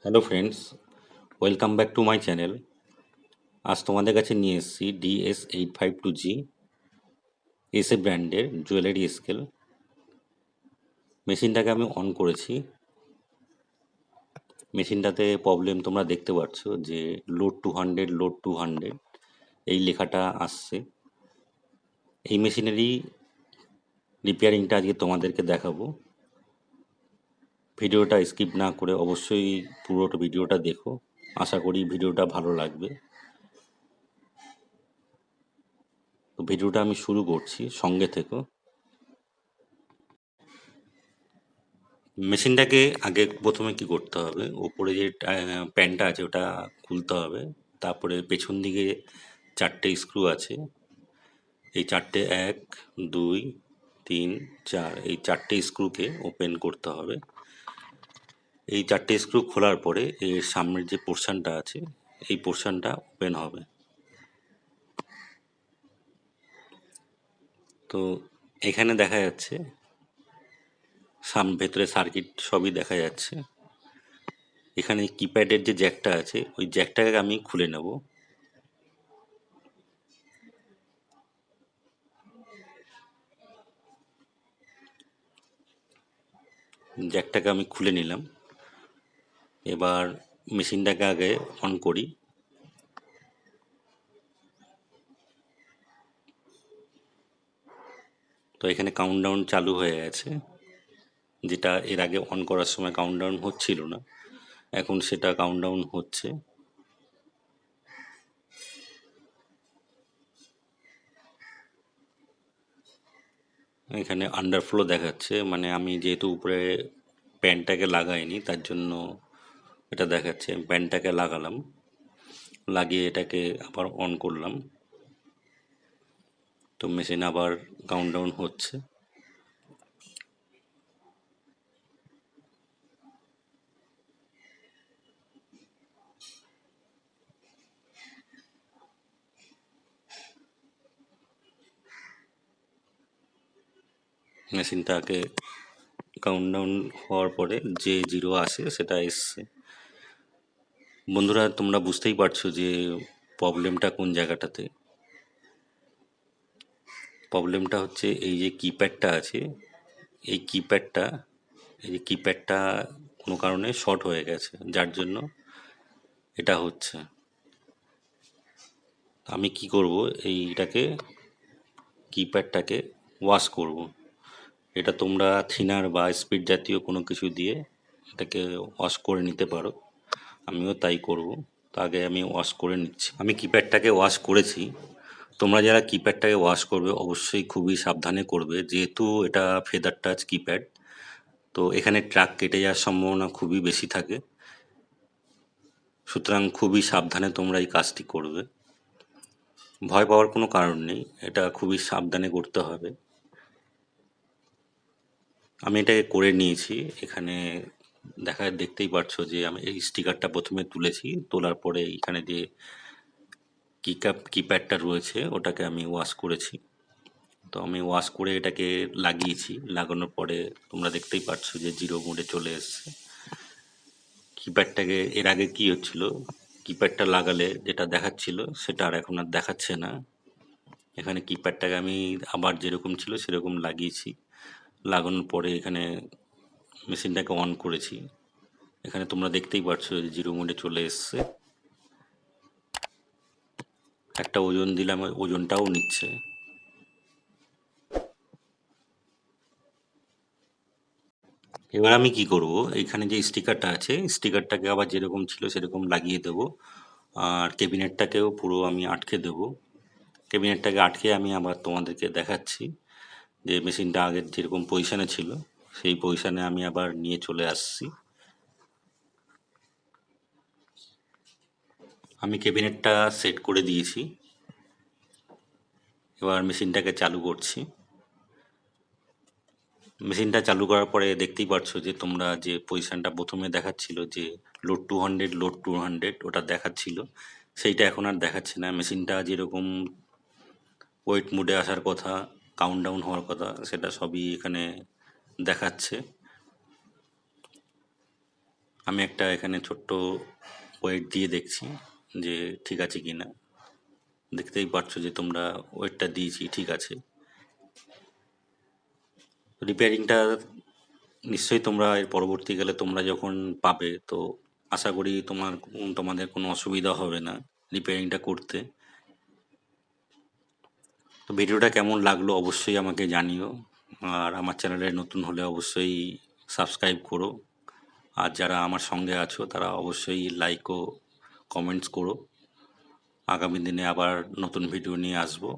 Hello friends, welcome back to my channel. আজ তোমাদের কাছে নিয়ে এসেছি DS-852G এসএ ব্র্যান্ডের জুয়েলারি স্কেল। মেশিনটাকে আমি অন করেছি। মেশিনটাতে প্রবলেম তোমরা দেখতে পাচ্ছ যে লোড 200 এই লেখাটা আসছে। এই মেশিনেরই রিপেয়ারিংটা আজকে তোমাদেরকে দেখাবো। ভিডিওটা স্কিপ না করে অবশ্যই পুরোটা ভিডিওটা দেখো। আশা করি ভিডিওটা ভালো লাগবে। তো ভিডিওটা আমি শুরু করছি, সঙ্গে থেকো। মেশিনটাকে আগে প্রথমে কি করতে হবে, ওপরে যে প্যানটা আছে ওটা খুলতে হবে। তারপরে পেছন দিকে 4টে স্ক্রু আছে। এই 4টে 1 2 3 4 এই 4টে স্ক্রুকে ওপেন করতে হবে। এই 4টে স্ক্রু খোলার পরে এর সামনের যে পোর্শনটা আছে এই পোর্শনটা ওপেন হবে। তো এখানে দেখা যাচ্ছে ভেতরে সার্কিট সবই দেখা যাচ্ছে। এখানে কিপ্যাডের যে জ্যাকটা আছে ওই জ্যাকটাকে আমি খুলে নেব। জ্যাকটাকে আমি খুলে নিলাম। এবার মেশিনটাকে আগে অন করি। তো এখানে কাউন্টডাউন চালু হয়ে গেছে, যেটা এর আগে অন করার সময় কাউন্টডাউন হচ্ছিল না, এখন সেটা কাউন্টডাউন হচ্ছে। এখানে আন্ডারফ্লো দেখাচ্ছে, মানে আমি যেহেতু উপরে প্যানটাকে লাগাইনি তার জন্য এটা দেখাচ্ছে। প্যানটাকে লাগালাম, লাগিয়ে এটাকে আবার অন করলাম। তো মেশিন আবার কাউন্টডাউন হচ্ছে। মেশিনটাকে কাউন্টডাউন হওয়ার পরে যে জিরো আসে সেটা এসছে। বন্ধুরা, তোমরা বুঝতেই পারছো যে প্রবলেমটা কোন জায়গাটাতে। প্রবলেমটা হচ্ছে এই যে কিপ্যাডটা আছে, এই কিপ্যাডটা কোনো কারণে শর্ট হয়ে গেছে, যার জন্য এটা হচ্ছে। আমি কি করব, এইটাকে কিপ্যাডটাকে ওয়াশ করব। এটা তোমরা থিনার বা স্পিড জাতীয় কোনো কিছু দিয়ে এটাকে ওয়াশ করে নিতে পারো। আমিও তাই করব। তো আগে আমি ওয়াশ করে নিচ্ছি। আমি কিপ্যাডটাকে ওয়াশ করেছি। তোমরা যারা কিপ্যাডটাকে ওয়াশ করবে অবশ্যই খুবই সাবধানে করবে, যেহেতু এটা ফেদার টাচ কিপ্যাড। তো এখানে ট্রাক কেটে যাওয়ার সম্ভাবনা খুবই বেশি থাকে, সুতরাং খুবই সাবধানে তোমরা এই কাজটি করবে। ভয় পাওয়ার কোনো কারণ নেই, এটা খুবই সাবধানে করতে হবে। আমি এটাকে করে নিয়েছি। এখানে দেখতেই পারছো যে আমি এই স্টিকারটা প্রথমে তুলেছি, তোলার পরে এখানে যে কিপ্যাডটা রয়েছে ওটাকে আমি ওয়াশ করেছি। তো আমি ওয়াশ করে এটাকে লাগিয়েছি। লাগানোর পরে তোমরা দেখতেই পাচ্ছ যে জিরো মোডে চলে এসছে। কিপ্যাডটাকে এর আগে কি হচ্ছিল, কিপ্যাডটা লাগালে যেটা দেখাচ্ছিল সেটা আর এখন আর দেখাচ্ছে না। এখানে কিপ্যাডটাকে আমি আবার যেরকম ছিল সেরকম লাগিয়েছি। লাগানোর পরে এখানে মেশিনটাকে অন করেছি। এখানে তোমরা দেখতেই পাচ্ছ যে জিরো মোডে চলে এসছে। একটা ওজন দিলাম, ওজনটাও নিচ্ছে। এবার আমি কি করব, এখানে যে স্টিকারটা আছে স্টিকারটাকে আবার যেরকম ছিল সেরকম লাগিয়ে দেব। আর ক্যাবিনেটটাকেও পুরো আমি আটকে দেব। ক্যাবিনেটটাকে আটকে আমি আবার তোমাদেরকে দেখাচ্ছি যে মেশিনটা আগের যেরকম পজিশানে ছিল সেই পজিশানে আমি আবার নিয়ে চলে আসছি। আমি ক্যাবিনেটটা সেট করে দিয়েছি। এবার মেশিনটাকে চালু করছি। মেশিনটা চালু করার পরে দেখতেই পাচ্ছ যে তোমরা যে পজিশানটা প্রথমে দেখাচ্ছিল যে লোড 200 ওটা দেখাচ্ছিল, সেইটা এখন আর দেখাচ্ছে না। মেশিনটা যেরকম ওয়েট মোডে আসার কথা, কাউন্টডাউন হওয়ার কথা, সেটা সবই এখানে দেখাচ্ছে। আমি একটা এখানে ছোট্ট ওয়েট দিয়ে দেখছি যে ঠিক আছে কি না। দেখতেই পাচ্ছ যে তোমরা ওয়েটটা দিয়েছি ঠিক আছে। রিপেয়ারিংটা নিশ্চয়ই তোমরা এর পরবর্তীকালে তোমরা যখন পাবে তো আশা করি তোমাদের কোনো অসুবিধা হবে না রিপেয়ারিংটা করতে। তো ভিডিওটা কেমন লাগলো অবশ্যই আমাকে জানিও, আর আমার চ্যানেলে নতুন হলে অবশ্যই সাবস্ক্রাইব করো, আর যারা আমার সঙ্গে আছো তারা অবশ্যই লাইক ও কমেন্টস করো। আগামী দিনে আবার নতুন ভিডিও নিয়ে আসবো।